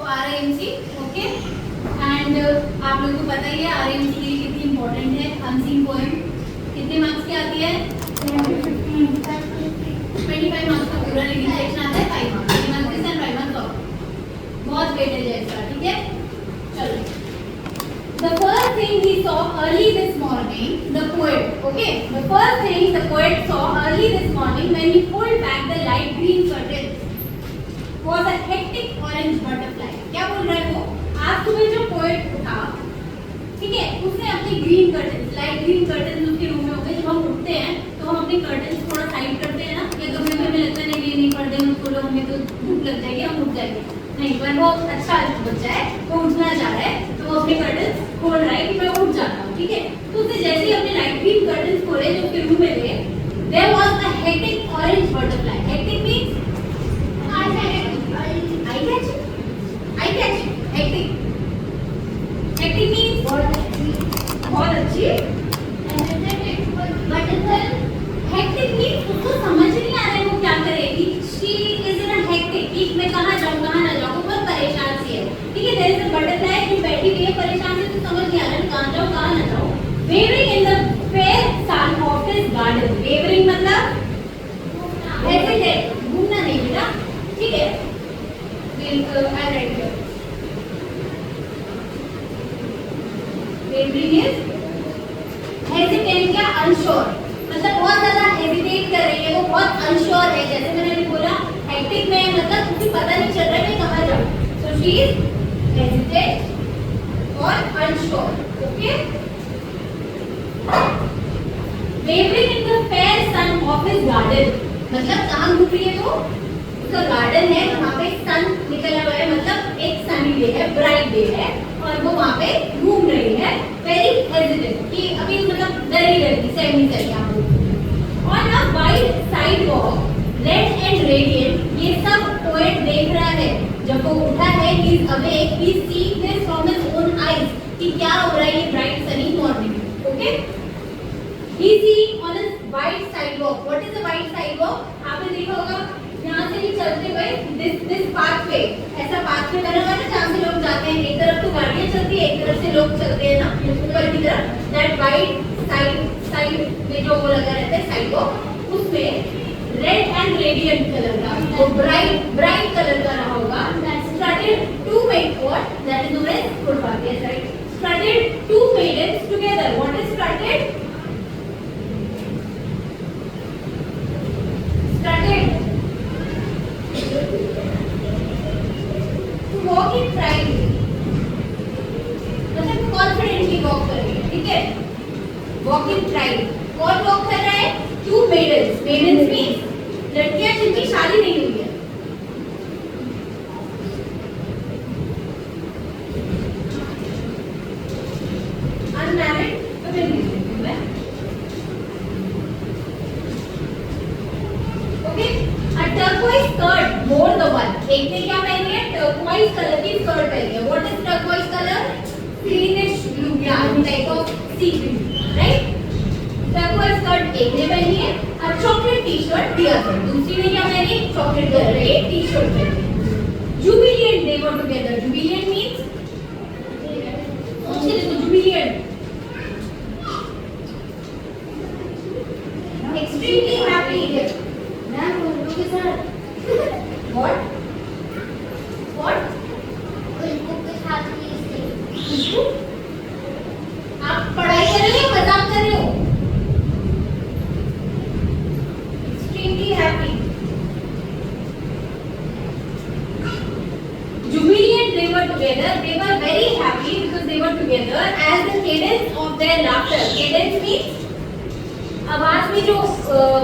RMC, okay. And आप लोगों को पता ही है RMC के लिए कितनी इंपॉर्टेंट है। अनसीन पोएम कितने मार्क्स की आती है? 25 मार्क्स का पूरा रीडिंग सेक्शन आता है, 5 marks, 3 marks this and 5 marks of. बहुत वेटेज है इसका, ठीक है। चलो, the first thing he saw early this morning, the poet, okay, the first thing the poet saw early this morning when he pulled back the light green curtains was a hectic orange butterfly. क्या बोल रहा है वो? आज सुबह जो poet उठा, ठीक है, उसने अपने green curtains, light green curtains उसके रूम में होते हैं। जब हम उठते हैं तो हम अपने कर्टन्स थोड़ा साइड करते हैं ना, या कभी कभी हमें लगता है नहीं नहीं पर्दे मत खोलो, हमें तो धूप लग जाएगी, हम उठ जाएंगे। नहीं, पर वो अच्छा बच्चा है, वो उठना चाह रहा है, तो वो अपने कर्टन्स खोल रहा है कि मैं उठ जाता हूँ, ठीक है। तो उसने जैसे ही अपने लाइट ग्रीन कर्टन्स खोले जो उसके रूम में थे, there was a hectic orange butterfly. Hectic means I catch, hectic, hectic means बहुत अच्छी। हेक्टिक मींस उसको समझ नहीं आ रहा है वो क्या करेगी। She is in a hectic, कि मैं कहाँ जाऊँ कहाँ ना जाऊँ, बहुत परेशान सी है, ठीक है। देयर इज अ बटरफ्लाई जो बैठी हुई है परेशान से, तो समझ नहीं आ रहा है कहाँ जाऊँ कहाँ ना जाऊँ। Wavering in the fair sun of his garden. Wavering मतलब हेजिटेट, घूमना नहीं बेटा, ठीक है। I write here wavering is hesitate या अनश्योर, मतलब बहुत ज्यादा हेजिटेट कर रही है, वो बहुत अनश्योर है। जैसे मैंने अभी बोला हेक्टिक में मतलब मुझे पता नहीं चल रहा है मैं कहाँ जाऊँ, सो शी इज हेजिटेट और unsure, okay. Wavering in the fair sun of his garden, मतलब कहाँ घूम रही है? तो उसका गार्डन है, वहाँ पे सन निकला हुआ है, मतलब एक सनी डे है, ब्राइट डे है, और वो वहाँ पे घूम रही है, वेरी हेजिटेट, कि अभी मतलब डरी डरी सहमी सहमी आप लोग। On a wide sidewalk red and radiant, ये सब पोएट देख रहा है जब वो उठा है। He is awake, he is seeing this from his own eyes, कि क्या हो रहा है ये bright sunny morning, okay. He is seeing on a wide sidewalk. What is a wide sidewalk? आपने देखा होगा यहाँ से ही चलते हुए दिस पाथवे, ऐसा पाथवे बना हुआ है ना जहाँ से लोग जाते हैं, एक तरफ तो गाड़ियाँ चलती है, एक तरफ से लोग चलते हैं ना ऊपर की तरफ। दैट वाइड साइड में जो वो लगा रहता है साइडवॉक, उसमें रेड एंड रेडिएंट कलर का, वो ब्राइट कलर का रहा होगा। Started to make what that is known as footpath, yes right. Started to maidens together. What is started? Started to walk in pride, मतलब कॉन्फिडेंटली वॉक कर रही है, ठीक है। वॉक इन प्राइड, कौन वॉक कर रहा है? To maidens. मेडन्स मींस लड़कियां जिनकी शादी नहीं हुई है, unmarried women, okay. A turquoise skirt more the one, एक ने क्या पहनी है? टर्कोइज कलर की स्कर्ट पहनी है। What is turquoise colour? Greenish blue type of sea green, right. Turquoise skirt एक ने पहनी है, और चॉकलेट टी-शर्ट दी अदर, दूसरी ने क्या पहनी? चॉकलेट कलर की टी-शर्ट पहनी। जुबिलिएंट दे वर टुगेदर। जुबिलिएंट मींस सोचिए तो जुबिलिएंट एक्सट्रीमली हैप्पी है। मैम बोलोगे सर व्हाट आप पढ़ाई कर रहे हो मजाक कर रहे हो? Extremely happy, jubilant they were together, they were very happy because they were together as the cadence of their laughter, cadence means आवाज में जो वो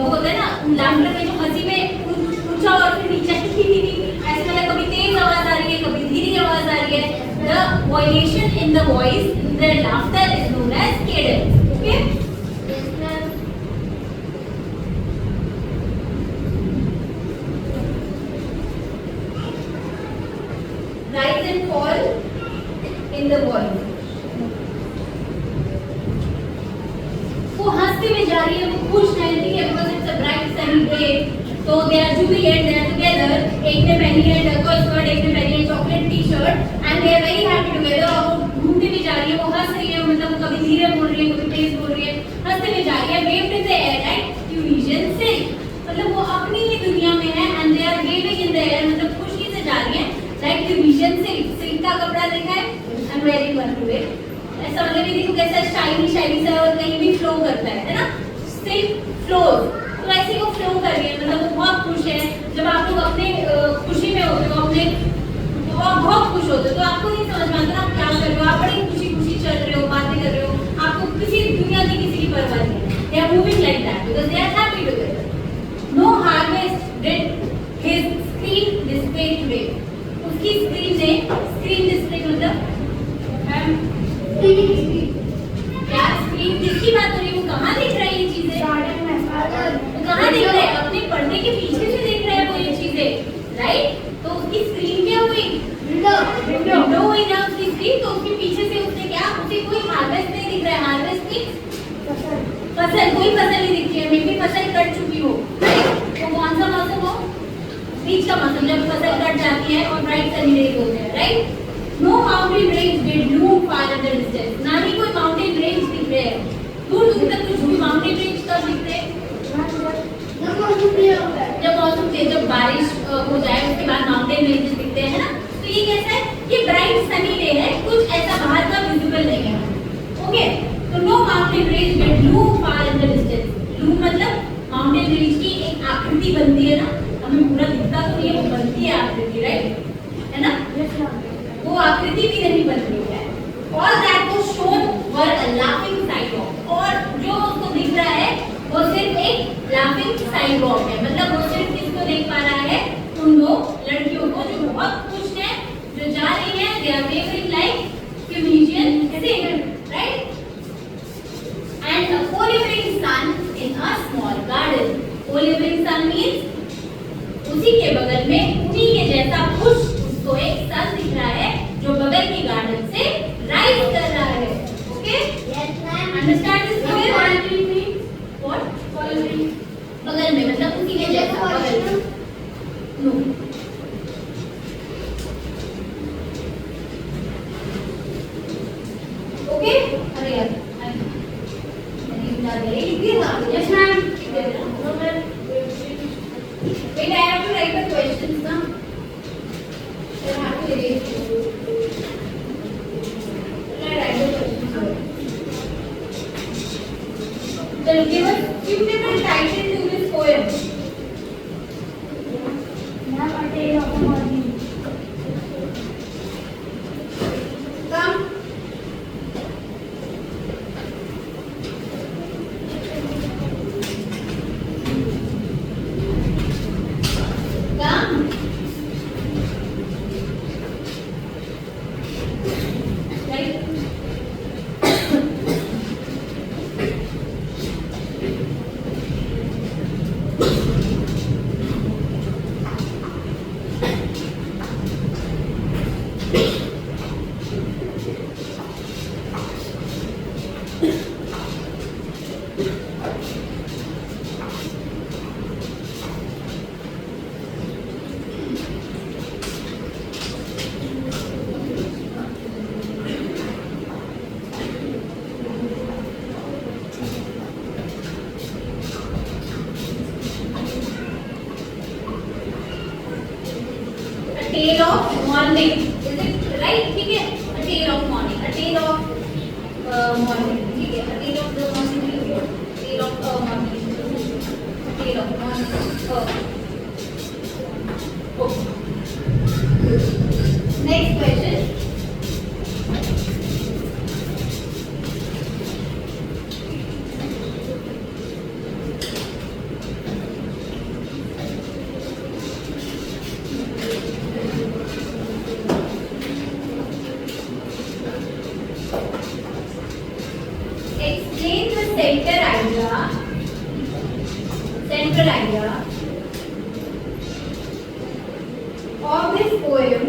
होता है ना, लाफ्टर में जो हंसी में ऊंचा और फिर नीचे ऐसे मतलब कभी तेज आवाज आ रही है कभी धीमी आवाज आ रही है। The variation in the voice, their laughter is known as cadence, okay? Rise and fall in the voice. वो हंसते हुए जा रही है, वो खुश रहती है because it's a bright sunny day. So they are jubilant, they are together. एक ने पहनी है टर्कोइज स्कर्ट, एक ने पहनी है चॉकलेट टी-शर्ट, पिजन सिल्क का कपड़ा देखा है, I am very one two it. ऐसा मतलब ये देखो कैसा शाइनी शाइनी सा और कहीं भी फ्लो करता है ना, सिल्क फ्लोज। तो ऐसे वो फ्लो कर रही है, मतलब वो बहुत खुश है। जब आप लोग अपने खुशी में होते हो, अपने तो आप बहुत खुश होते हो, तो आपको नहीं समझ में आता आप क्या कर रहे हो, आप बड़ी खुशी खुशी चल रहे हो, बातें कर रहे हो, आपको किसी दुनिया की किसी की परवाह नहीं है। They are moving like that because they are happy together. No harvest did his screen display today. उसकी स्क्रीन ने, स्क्रीन डिस्प्ले मतलब क्या स्क्रीन किसकी बात हो रही है, वो कहाँ दिख रहा है ये चीजें, वो कहाँ दिख रहा है, अपने पर्दे के पीछे से देख रहा है वो ये चीजें, राइट। तो उसकी स्क्रीन क्या हुई, विंडो हुई ना उसकी स्क्रीन। तो उसके पीछे से उसने क्या, उसे कोई हार्वेस्ट नहीं दिख रहा है। हार्वेस्ट मींस फसल, कोई फसल नहीं दिख रही है, मे बी फसल कट चुकी हो, राइट। तो कौन सा मौसम हो, बीच का मौसम, जब फसल कट जाती है और ब्राइट सनी डेज होते हैं, right. No mountain range did loom far in the distance. ना ही कोई माउंटेन रेंज दिख रहे हैं दूर दूर तक। कुछ भी माउंटेन रेंज कब दिख रहे हैं, जब मौसम चेंज, जब बारिश हो जाए उसके बाद माउंटेन रेंजेस दिखते हैं ना। तो ये कैसा है, ये ब्राइट सनी डे है, कुछ ऐसा बाहर का विजिबल नहीं है, ओके। तो no mountain range did loom far in the distance. Loom मतलब माउंटेन रेंज की एक आकृति बनती है ना, हमें पूरा दिखता तो नहीं है, वो बनती है आकृति, राइट, है ना। वो आकृति भी नहीं बन रही है। All that was shown were a laughing sidewalk। और जो उसको दिख रहा है वो सिर्फ एक laughing sidewalk है, मतलब वो सिर्फ किसको देख पा रहा है, उन दो लड़कियों को जो बहुत खुश हैं, जो जा रही हैं, they are waving like Tunisian singer, right? And a co-living sun in a small garden। co-living sun means उसी के बगल में, उन्हीं के जैसा खुश उसको एक सन दिख रहा है जो बगल के गार्डन से राइज कर रहा है, okay. Yes ma'am, understand this clear. What बगल में मतलब उसी के जैसा, बगल में, नो। ओके, अरे यार yes ma'am, wait, I have to write the questions now. I have to erase it. I write the questions here. Then give us few different titles to this poem. Ma'am, a tale of a morning. Come. Tale of morning, is it right? ठीक है, a tale of morning, a tale of morning, ठीक है, a tale of the morning, ठीक है, tale of morning, tale of morning, next question. Explain the central idea of this poem.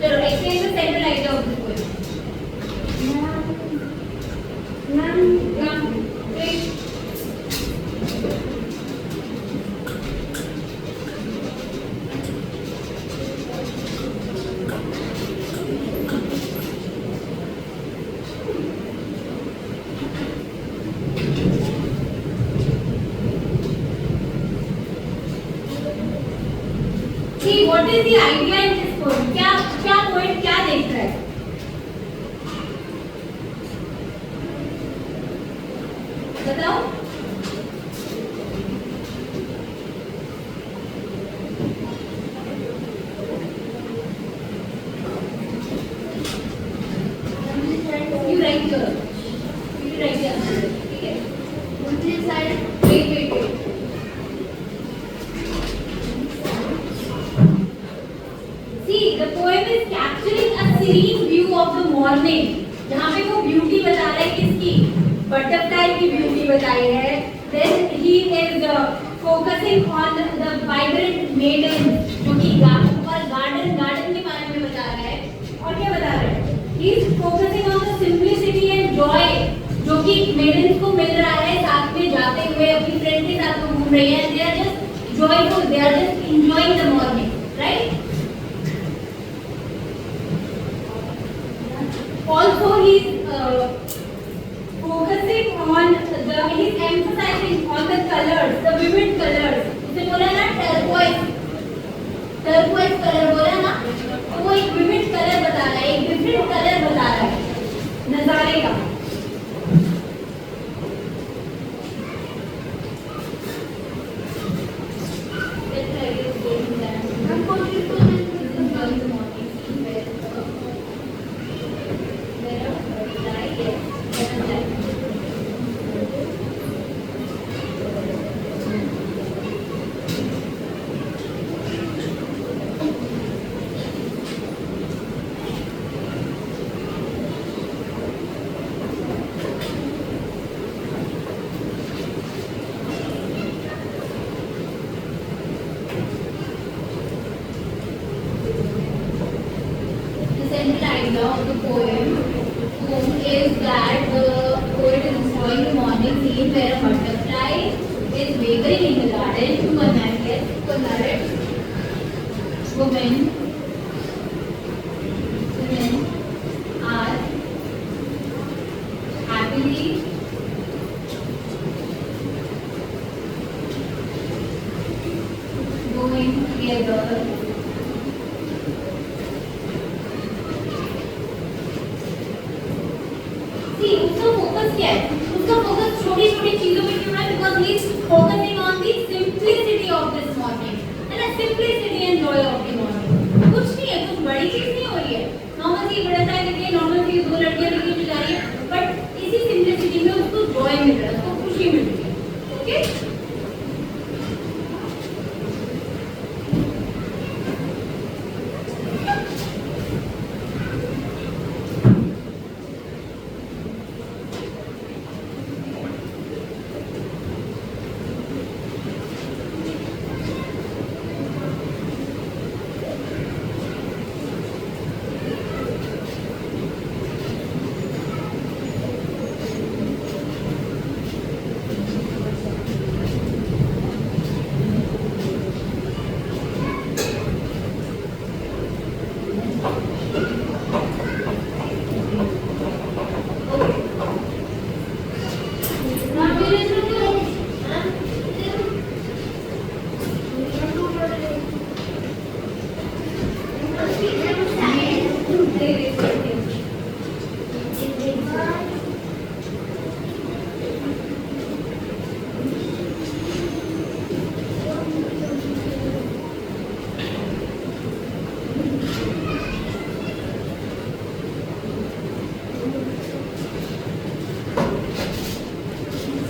So explain the central idea of this poem. Please. See, what is the idea in this poem? क्या poet क्या देख रहा है? बताओ. You write your answer. ठीक है? Wait. See, the poem is capturing a serene view of the morning. जहाँ पे वो ब्यूटी बता रहा है किसकी? बटरफ्लाई की ब्यूटी बताई है. Then he is focusing on the vibrant maiden जो कि गार्डन के बारे में बता रहा है. और क्या बता रहा है? He is focusing on the simplicity and joy जो कि maidens को मिल रहा है साथ में जाते हुए अपनी फ्रेंड के साथ वो घूम रही है. They are just joyful. They are just enjoying the morning, right? Also, he's focusing on he's emphasizing on the colors, the vivid colors. उसे बोला ना turquoise color बोला ना, तो वो एक vivid color बता रहा है, एक different color बता रहा है नज़ारे का. Of the poem is that the poet is enjoying the morning scene where a butterfly is wavering in the garden to connect women are happily going together. उसका फोकस क्या है? उसका फोकस छोटी-छोटी चीजों पे क्यों है? Because he is focusing on the simplicity of this morning, है ना? Simplicity and joy of the morning. कुछ नहीं है, कुछ बड़ी चीज नहीं हो रही है. नॉर्मल सी बटरफ्लाई दिख रही है, नॉर्मल सी दो लड़कियां दिख रही जा रही है, बट इसी सिंपलिसिटी में उसको जॉय मिल रहा है, उसको खुशी मिल रही है. Okay?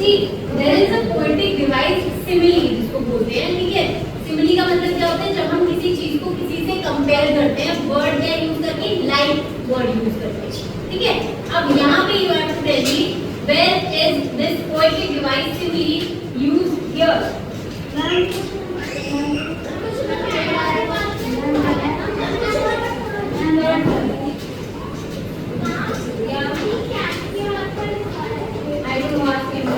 See, there is a poetic device simile जिसको बोलते हैं, ठीक है? सिमिली का मतलब क्या होता है? जब हम किसी चीज को किसी से कंपेयर करते हैं, वर्ड क्या यूज करके, लाइक वर्ड यूज करते हैं, ठीक है? अब यहाँ पे you have to tell me where is this poetic device simile used here? I don't know ask him.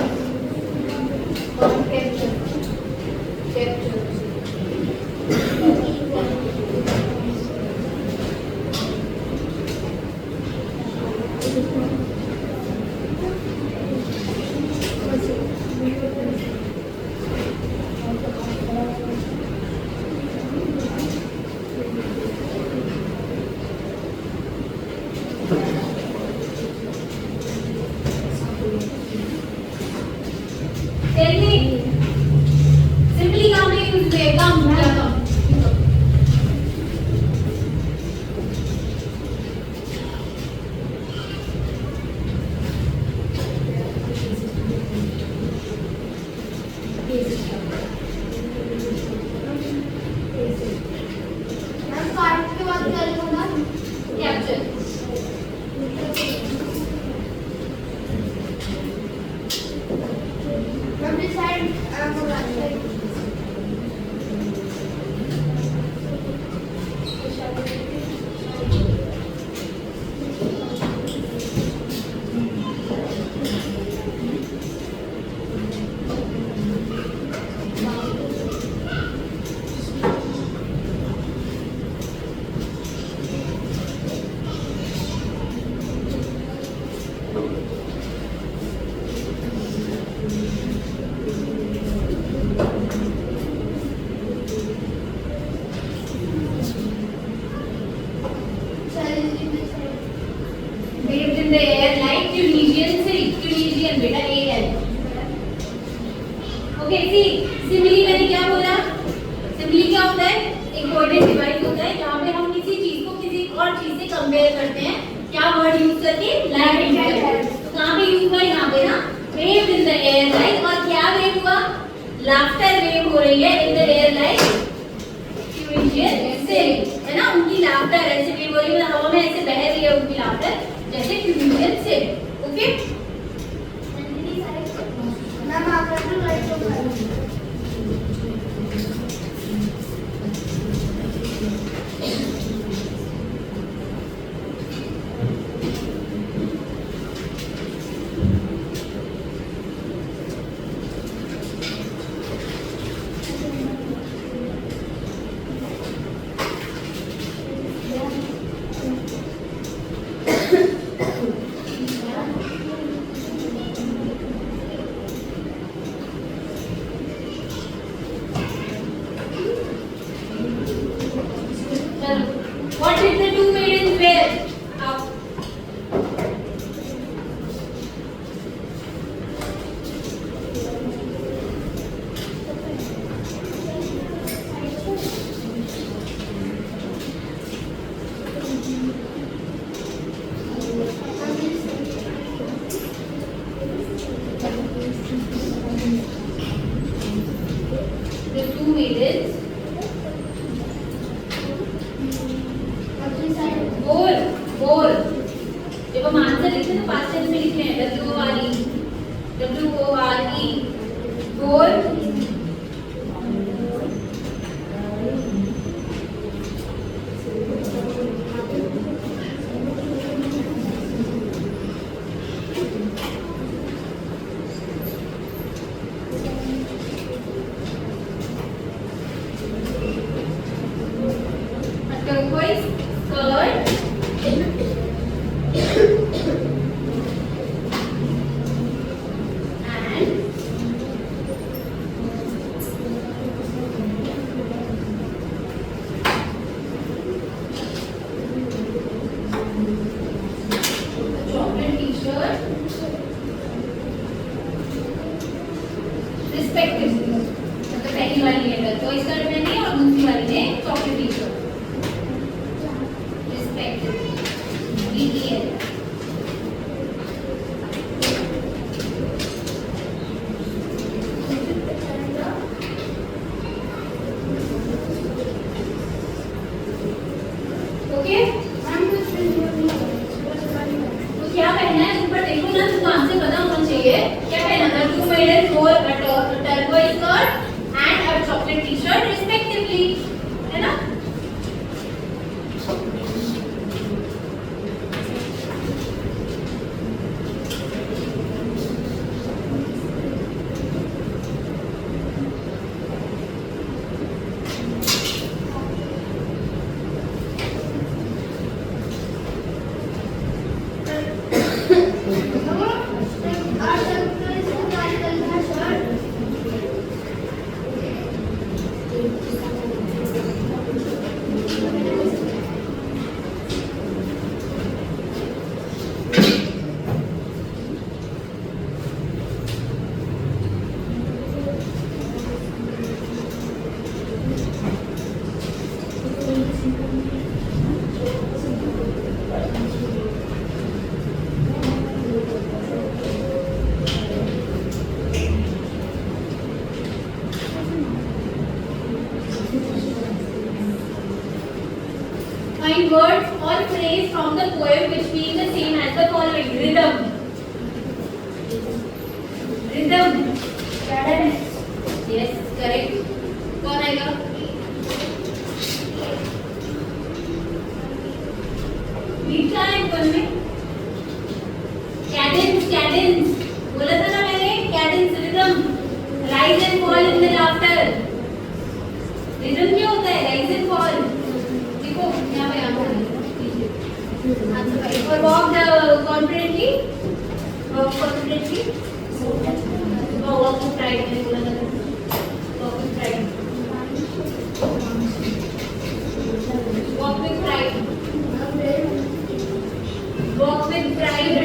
ट्यूनिशियन से ट्यूनिशियन बेटा A L. Okay see simile मैंने क्या बोला? सिमिली क्या होता है? एक कोऑर्डिनेट डिवाइस होता है जहां पे हम किसी चीज को किसी और चीज से कंपेयर करते हैं। क्या वर्ड यूज करके? लाइक। तो कहां पे यूज हुआ? यहां पे ना, wave in the air like. और क्या वेव हुआ? लाफ्टर वेव हो रही है इन द एयर लाइक ट्यूनिशियन से, है ना। उनकी लाफ्टर ऐसे वेव हो रही है, हवा में ऐसे बह रही है उनकी लाफ्टर जैसे ट्यूनिशियन से। ओके मैम आप राइट हो What did the two maidens wear? Up. The two maidens गोल गोल। जब हम आंसर लिखते हैं तो पास्ट टेंस में लिखते हैं W-O-R-E गोल। turquoise skirt respectively. मतलब पहली वाली ने turquoise skirt पहनी और दूसरी वाली ने चॉकलेट टी शर्ट। ओके तो क्या पहना है ऊपर देखो ना, तुमको आंसर पता होना चाहिए। क्या पहना था? Two medals for a turquoise skirt and a chocolate t-shirt respectively, है ना। Find words or phrase from the poem which being the same as the following. Rhythm. Rhythm. Yes, correct. कौन आएगा? मीठा है कौन में? Cadence, cadence. बोला था ना मैंने, cadence, rhythm. Rise and fall in the laughter. Rhythm क्या होता है? Rise and fall. देखो यहाँ पे आंसर और walk confidently, walk confidently, walk with pride मैंने बोला था, walk with pride, walk with pride, walk with pride,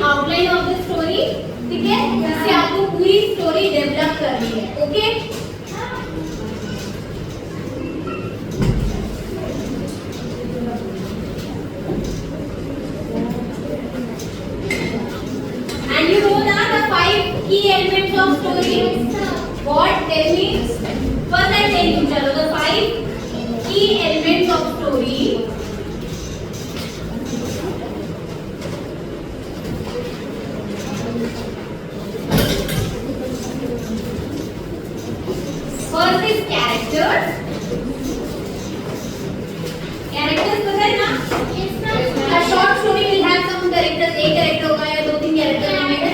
outline of the story, ठीक है, जिससे आपको पूरी स्टोरी डेवलप करनी है. Okay, and you know that the 5 key elements of story. What? Tell me. First I tell you, chalo, the 5 key elements of story. First is characters. Characters पता है ना? A short story will have some characters. एक character होगा या 2-3 character होंगे ना?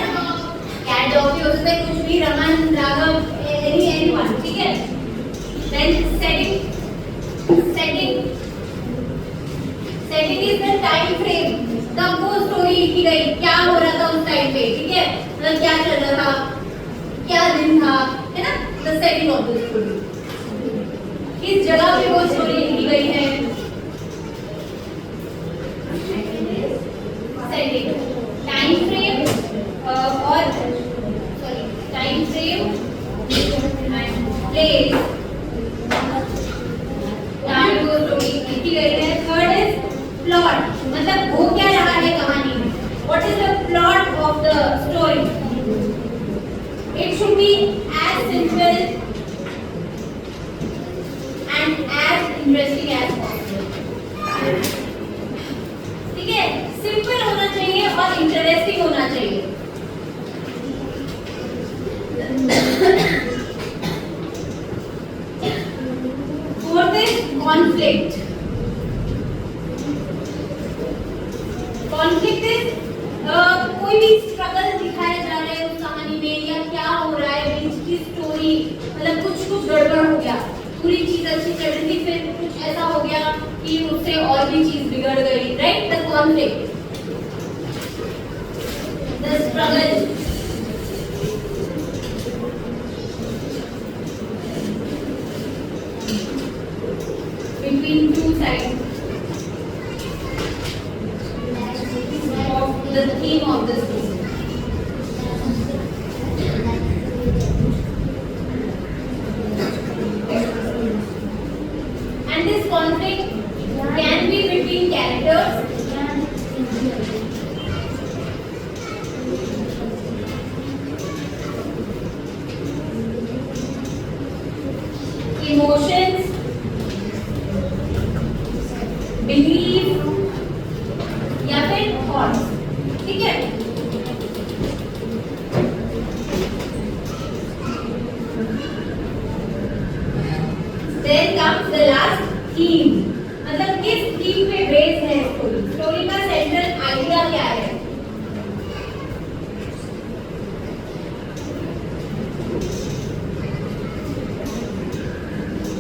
Cat dog भी हो सकता है, कुछ भी, रमन, राघव, anyone, ठीक है? Then setting is the time frame. कब वो story लिखी गई, क्या हो रहा था उस टाइम पे, ठीक है? मतलब क्या चल रहा था, क्या दिन था, है ना? The setting of the story. किस जगह पे वो स्टोरी लिखी गई है? Setting, time frame और time frame and place जहाँ पे वो स्टोरी लिखी गई है. Third is plot, मतलब हो क्या रहा है कहानी में. What is the plot of the story? It should be as simple and as interesting as possible. ठीक है, सिंपल होना चाहिए और इंटरेस्टिंग होना चाहिए. Fourth is conflict. Conflict is कोई भी स्ट्रगल दिखाया जा रहा है उस कहानी में, या क्या हो रहा है बीच की स्टोरी, मतलब कुछ गड़बड़ हो गया, पूरी चीज अच्छी चल रही थी, फिर कुछ ऐसा हो गया कि उससे और भी चीज बिगड़ गई. Right, the conflict, the struggle. Between two sides of the theme of the story. And this conflict can be between characters, emotions, belief या फिर thoughts. ठीक है, then comes the last theme, मतलब किस थीम पे बेस्ड है story. Story का central idea क्या है?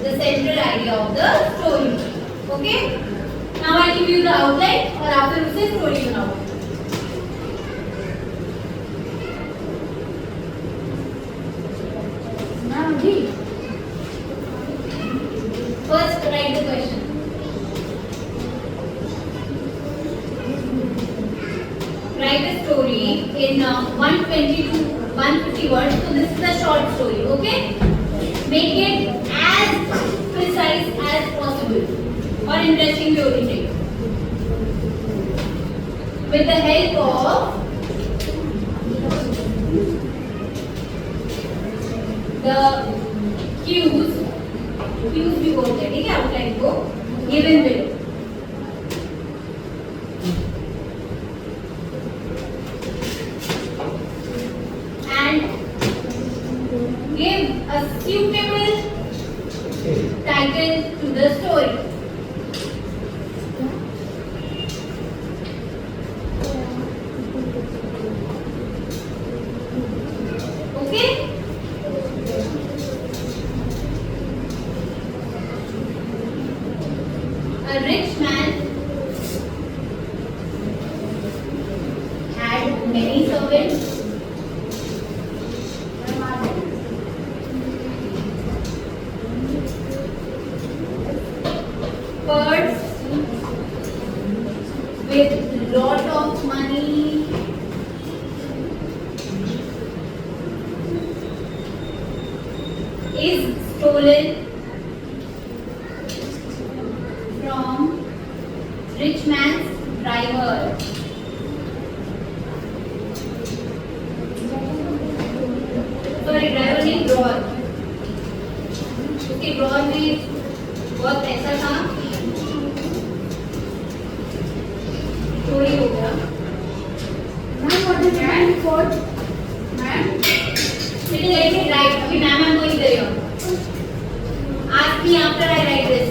The central idea of the story. Okay? Now I give you the outline और आप फिर उससे स्टोरी बनाओ. First, write the question. Write a story in 120 to 150 words. So this is a short story, okay? Make it as precise as possible or interestingly oriented. With the help of the cues भी बोलते हैं, ठीक है? Outline को given below. Give a suitable title to the story. Okay? A rich man had many servants. Birds with lot of money is stolen from rich man's driver. Sorry, driver नहीं, drawer. उसके drawer में बहुत पैसा था, चोरी हो गया. Sitting let me write. अभी ma'am I'm going there. Ask me after I write this.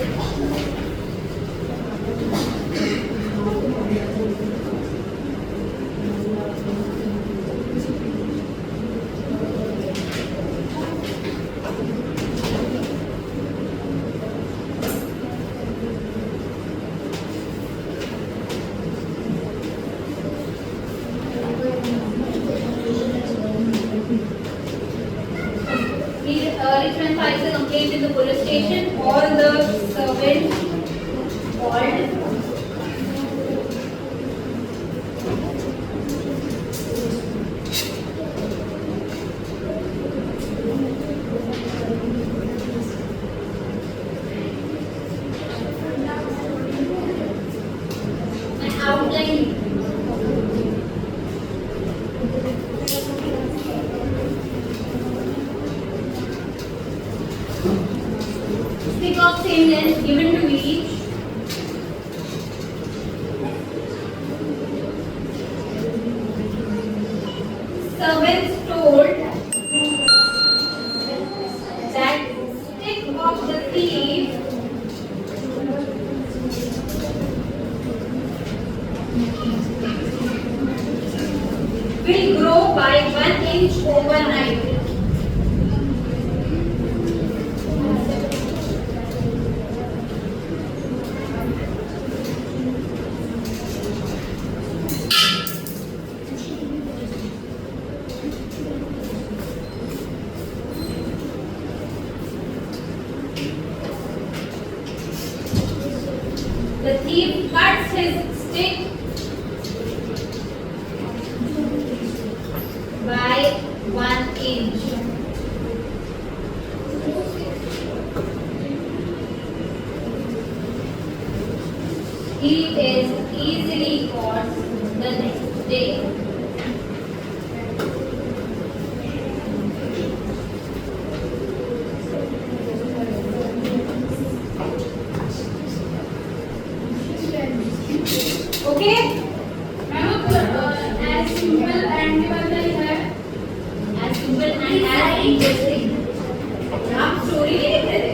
Rich man files a complaint in the police station. All the servants called. An outline. Stick of same length given to each. Servants told that stick of the thief will grow by 1 inch overnight. The thief cuts his stick by 1 inch. He is easily caught the next day. Okay? As simple and है. As simple and as interesting. आप story नहीं लिख रहे थे?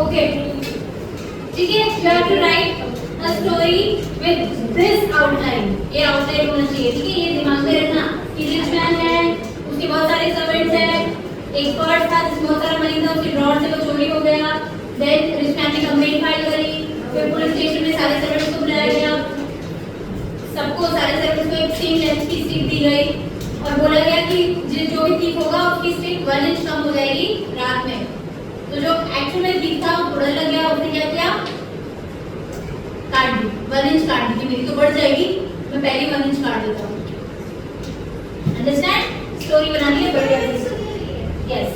Okay. ठीक है, you have to write a story with this outline. ये outline होना चाहिए, ठीक है? ये दिमाग में रखना कि rich man है, उसके बहुत सारे servants हैं, एक पर्स था जिसमें बहुत सारा मनी था, उसके ड्रॉर से वो चोरी हो गया. देन रिच मैन ने कंप्लेंट फाइल करी, फिर पुलिस स्टेशन में सारे सर्वेंट्स को बुलाया गया. सबको सारे सर्विस को एक सेम लेंथ की स्टिक दी गई और बोला गया कि जो भी थिक होगा उसकी स्टिक 1 इंच कम हो जाएगी रात में। तो जो एक्चुअल में थिक था वो थोड़ा लग गया, उसने क्या किया, काट दी, 1 इंच काट दी। मेरी तो बढ़ जाएगी, मैं पहले 1 इंच काट देता हूँ। अंडरस्टैंड? स्टोरी बनानी है बढ़िया से। Yes,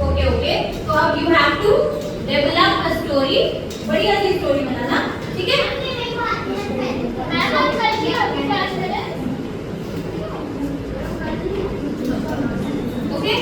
okay okay. तो अब you have to develop a story, बढ़िया सी स्टोरी बनाना, ठीक है? ओके